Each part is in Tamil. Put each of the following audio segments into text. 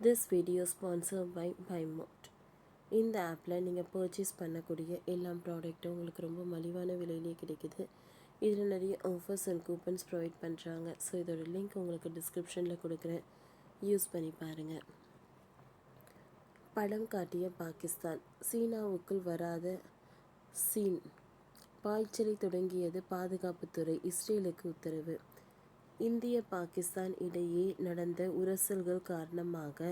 This video sponsored by BuyMart. இந்த ஆப்பில் நீங்கள் பர்ச்சேஸ் பண்ணக்கூடிய எல்லா ப்ராடக்ட்டும் உங்களுக்கு ரொம்ப மலிவான விலையிலே கிடைக்குது. இதில் நிறைய ஆஃபர்ஸ் அண்ட் கூப்பன்ஸ் ப்ரொவைட் பண்ணுறாங்க. ஸோ இதோட லிங்க் உங்களுக்கு டிஸ்கிரிப்ஷனில் கொடுக்குறேன், யூஸ் பண்ணி பாருங்கள். படம் காட்டிய பாகிஸ்தான், சீனாவுக்குள் வராத சீன், பாய்ச்சலை தொடங்கியது பாதுகாப்புத்துறை, இஸ்ரேலுக்கு உத்தரவு. இந்திய பாகிஸ்தான் இடையே நடந்த உரசல்கள் காரணமாக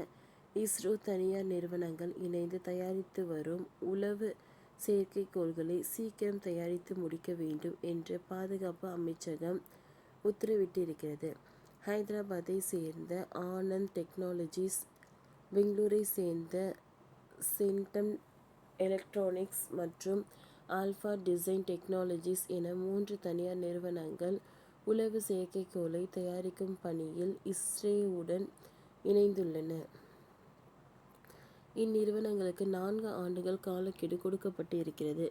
இஸ்ரோ தனியார் நிறுவனங்கள் இணைந்து தயாரித்து வரும் உளவு செயற்கைக்கோள்களை சீக்கிரம் தயாரித்து முடிக்க வேண்டும் என்று பாதுகாப்பு அமைச்சகம் உத்தரவிட்டிருக்கிறது. ஹைதராபாத்தை சேர்ந்த ஆனந்த் டெக்னாலஜிஸ், பெங்களூரை சேர்ந்த சென்டம் எலக்ட்ரானிக்ஸ் மற்றும் ஆல்ஃபா டிசைன் டெக்னாலஜிஸ் என 3 தனியார் நிறுவனங்கள் உளவு செயற்கைக்கோளை தயாரிக்கும் பணியில் இஸ்ரோவுடன் இணைந்துள்ளன. இந்நிறுவனங்களுக்கு 4 ஆண்டுகள் காலக்கெடு கொடுக்கப்பட்டு இருக்கிறது.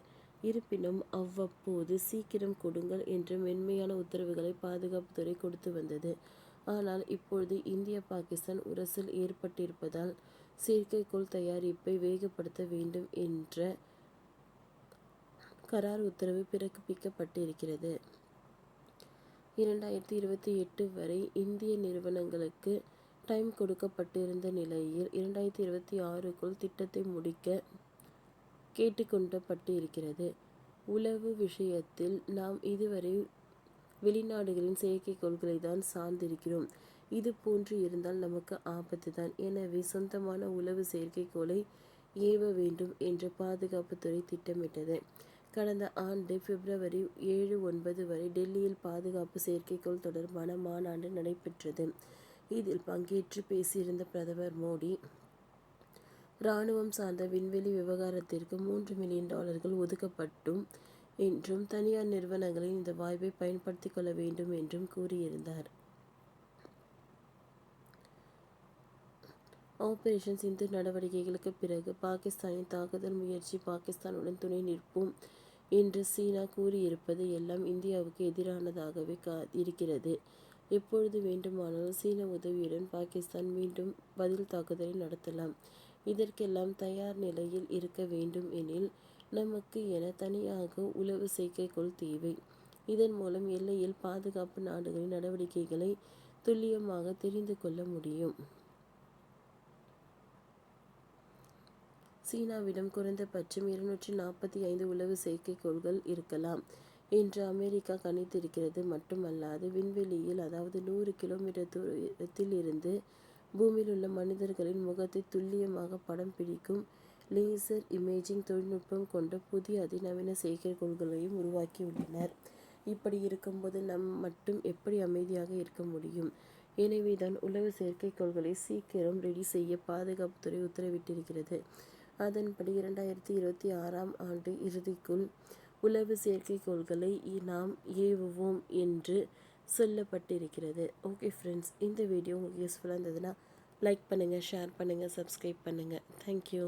இருப்பினும் அவ்வப்போது சீக்கிரம் கொடுங்கள் என்ற மென்மையான உத்தரவுகளை பாதுகாப்புத்துறை கொடுத்து வந்தது. ஆனால் இப்பொழுது இந்திய பாகிஸ்தான் உரசல் ஏற்பட்டிருப்பதால் செயற்கைக்கோள் தயாரிப்பை வேகப்படுத்த வேண்டும் என்ற கரார் உத்தரவு பிறப்பிக்கப்பட்டிருக்கிறது. 2028 வரை இந்திய நிறுவனங்களுக்கு டைம் கொடுக்கப்பட்டிருந்த நிலையில் 2026க்குள் திட்டத்தை முடிக்க கேட்டுக்கொள்ளப்பட்டிருக்கிறது. உளவு விஷயத்தில் நாம் இதுவரை வெளிநாடுகளின் செயற்கைக்கோள்களை தான் சார்ந்திருக்கிறோம். இது போன்று இருந்தால் நமக்கு ஆபத்து தான். எனவே சொந்தமான உளவு செயற்கைக்கோளை ஏவ வேண்டும் என்று பாதுகாப்புத்துறை திட்டமிட்டது. கடந்த ஆண்டு பிப்ரவரி 7-9 வரை டெல்லியில் பாதுகாப்பு செயற்கைக்கோள் தொடர்பான மாநாடு நடைபெற்றது. இதில் பங்கேற்று பேசியிருந்த பிரதமர் மோடி, இராணுவம் சார்ந்த விண்வெளி விவகாரத்திற்கு $3 மில்லியன் ஒதுக்கப்பட்டும் என்றும் தனியார் நிறுவனங்களின் இந்த வாய்ப்பை பயன்படுத்திக் கொள்ள வேண்டும் என்றும் கூறியிருந்தார். ஆபரேஷன் சிந்து நடவடிக்கைகளுக்கு பிறகு பாகிஸ்தானின் தாக்குதல் முயற்சி, பாகிஸ்தானுடன் துணை நிற்போம் என்று சீனா கூறியிருப்பது எல்லாம் இந்தியாவுக்கு எதிரானதாகவே இருக்கிறது. எப்பொழுது வேண்டுமானாலும் சீன உதவியுடன் பாகிஸ்தான் மீண்டும் பதில் தாக்குதலை நடத்தலாம். இதற்கெல்லாம் தயார் நிலையில் இருக்க வேண்டும் எனில் நமக்கு என தனியாக உளவு செயற்கைக்கோள் தேவை. இதன் மூலம் எல்லையில் பாதுகாப்பு நாடுகளின் நடவடிக்கைகளை துல்லியமாக தெரிந்து கொள்ள முடியும். சீனாவிடம் குறைந்தபட்சம் 245 உளவு செயற்கைக்கோள்கள் இருக்கலாம் என்று அமெரிக்கா கணித்திருக்கிறது. மட்டுமல்லாது விண்வெளியில், அதாவது 100 கிலோமீட்டர் தூரத்தில் இருந்து பூமியில் உள்ள மனிதர்களின் முகத்தை துல்லியமாக படம் பிடிக்கும் லேசர் இமேஜிங் தொழில்நுட்பம் கொண்ட புதிய அதிநவீன செயற்கைக்கோள்களையும் உருவாக்கியுள்ளனர். இப்படி இருக்கும்போது நாம் மட்டும் எப்படி அமைதியாக இருக்க முடியும்? எனவேதான் உளவு செயற்கைக்கோள்களை சீக்கிரம் ரெடி செய்ய பாதுகாப்புத்துறை உத்தரவிட்டிருக்கிறது. அதன்படி 2026ஆம் ஆண்டு இறுதிக்குள் உளவு செயற்கைக்கோள்களை நாம் ஏவுவோம் என்று சொல்லப்பட்டிருக்கிறது. ஓகே ஃப்ரெண்ட்ஸ், இந்த வீடியோ உங்களுக்கு யூஸ்ஃபுல்லாக இருந்ததுன்னா லைக் பண்ணுங்கள், ஷேர் பண்ணுங்கள், சப்ஸ்கிரைப் பண்ணுங்கள். தேங்க்யூ.